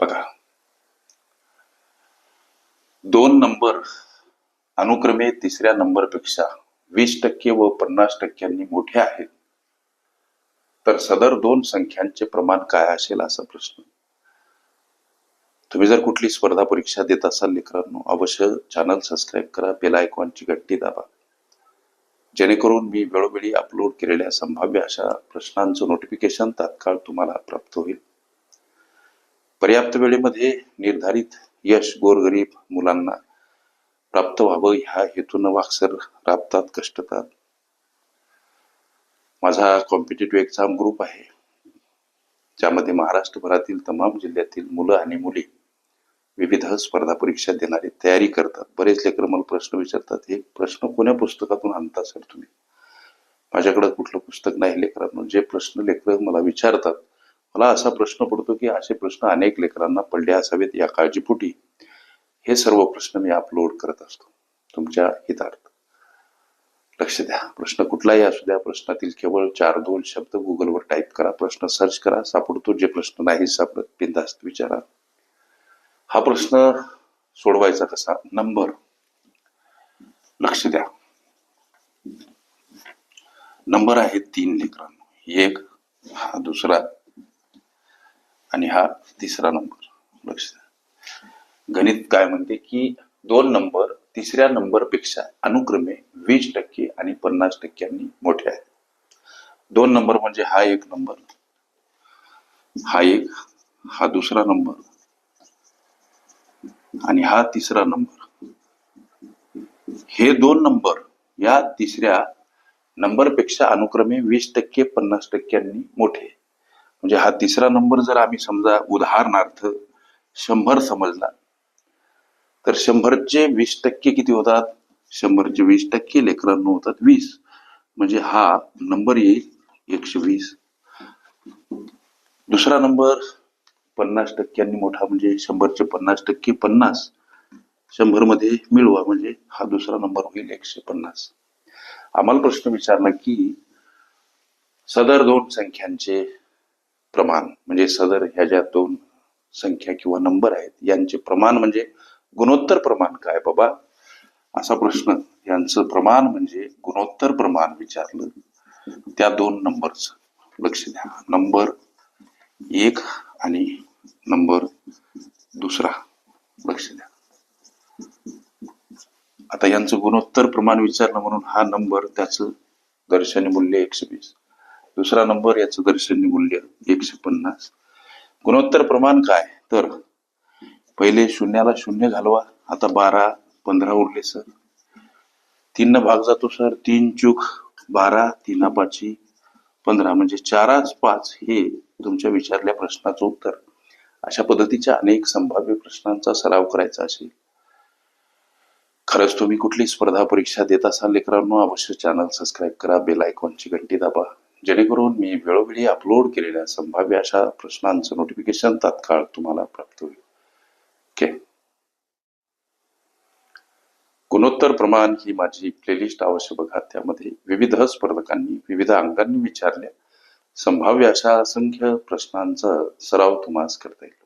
बघा, दोन नंबर अनुक्रमे तिसऱ्या नंबरपेक्षा 20% व 50% मोठे आहेत, तर सदर दोन संख्यांचे प्रमाण काय असेल असा प्रश्न. तुम्ही जर कुठली स्पर्धा परीक्षा देत असाल लेकरांनो, अवश्य चॅनल सबस्क्राईब करा, बेल आयकॉनची घंटी दाबा, जेणेकरून मी वेळोवेळी अपलोड केलेल्या संभाव्य अशा प्रश्नांचं नोटिफिकेशन तात्काळ तुम्हाला प्राप्त होईल. पर्याप्त वेळेमध्ये निर्धारित यश गोरगरीब मुलांना प्राप्त व्हावं ह्या हेतून वाकसर राबतात, कष्टतात. माझा कॉम्पिटिटिव्ह एक्झाम ग्रुप आहे, ज्यामध्ये महाराष्ट्रभरातील तमाम जिल्ह्यातील मुलं आणि मुली विविध स्पर्धा परीक्षा देणारी तयारी करतात. बरेच लेकर मला प्रश्न विचारतात, हे प्रश्न कोण्या पुस्तकातून आणता सर तुम्ही? माझ्याकडे कुठलं पुस्तक नाही लेकरांना. जे प्रश्न लेकर मला विचारतात, मला असा प्रश्न पडतो की असे प्रश्न अनेक लेकरांना पडले असावेत, या काळजीपोटी हे सर्व प्रश्न मी अपलोड करत असतो तुमच्या हितार्थ. लक्ष द्या, प्रश्न कुठलाही असू द्या, प्रश्नातील केवळ 4-2 शब्द गुगलवर टाईप करा, प्रश्न सर्च करा, सापडतो. जे प्रश्न नाही सापडत बिनधास्त विचारा. हा प्रश्न सोडवायचा कसा? नंबर. लक्ष द्या, नंबर आहेत 3 लेकरांनो. एक, हा दुसरा आणि हा तिसरा नंबर. लक्ष द्या, गणित काय म्हणते की दोन नंबर तिसऱ्या नंबरपेक्षा अनुक्रमे 20% आणि 50% मोठे आहेत. दोन नंबर म्हणजे हा एक नंबर, हा एक, हा दुसरा नंबर आणि हा तिसरा नंबर. हे दोन नंबर या तिसऱ्या नंबरपेक्षा अनुक्रमे 20% 50% मोठे. म्हणजे हा तिसरा नंबर जर आम्ही समजा उदाहरणार्थ 100 समजला, तर 100चे 20% किती होतात? 100चे 20% लेकरांनो होतात 20. म्हणजे हा नंबर येईल 120. दुसरा नंबर 50% मोठा, म्हणजे 100चे 50% 50. 100 मध्ये मिळवा, म्हणजे हा दुसरा नंबर होईल 150. आम्हाला प्रश्न विचारला की सदर दोन संख्यांचे प्रमाण, म्हणजे सदर ह्या ज्या दोन संख्या किंवा नंबर आहेत यांचे प्रमाण म्हणजे गुणोत्तर प्रमाण काय बाबा, असा प्रश्न. यांचं प्रमाण म्हणजे गुणोत्तर प्रमाण विचारलं त्या दोन नंबरचं. लक्ष द्या, नंबर 1 आणि नंबर दुसरा. लक्ष द्या, आता यांचं गुणोत्तर प्रमाण विचारलं म्हणून हा नंबर त्याचं दर्शनी मूल्य 120, दुसरा नंबर याचं दर्शनी मूल्य 150. गुणोत्तर प्रमाण काय? तर पहिले शून्याला शून्य घालवा. आता 12, 15 उरले सर. 3 भाग जातो सर, 3 चूक 12, 3 5 15, म्हणजे 4 5 हे तुमच्या विचारल्या प्रश्नाचं उत्तर. अशा पद्धतीच्या अनेक संभाव्य प्रश्नांचा सराव करायचा असेल, खरंच तुम्ही कुठली स्पर्धा परीक्षा देत असाल लेकरांनो, अवश्य चॅनल सबस्क्राईब करा, बेल आयकॉनची घंटी दाबा, जेणेकरून मी वेळोवेळी अपलोड केलेल्या संभाव्य अशा प्रश्नांचं नोटिफिकेशन तात्काळ तुम्हाला प्राप्त होईल. ओके. गुणोत्तर प्रमाण ही माझी प्लेलिस्ट अवश्य बघा. त्यामध्ये विविध स्पर्धकांनी विविध अंगांनी विचारल्या संभाव्य अशा असंख्य प्रश्नांचा सराव तुम्हाला करता येईल.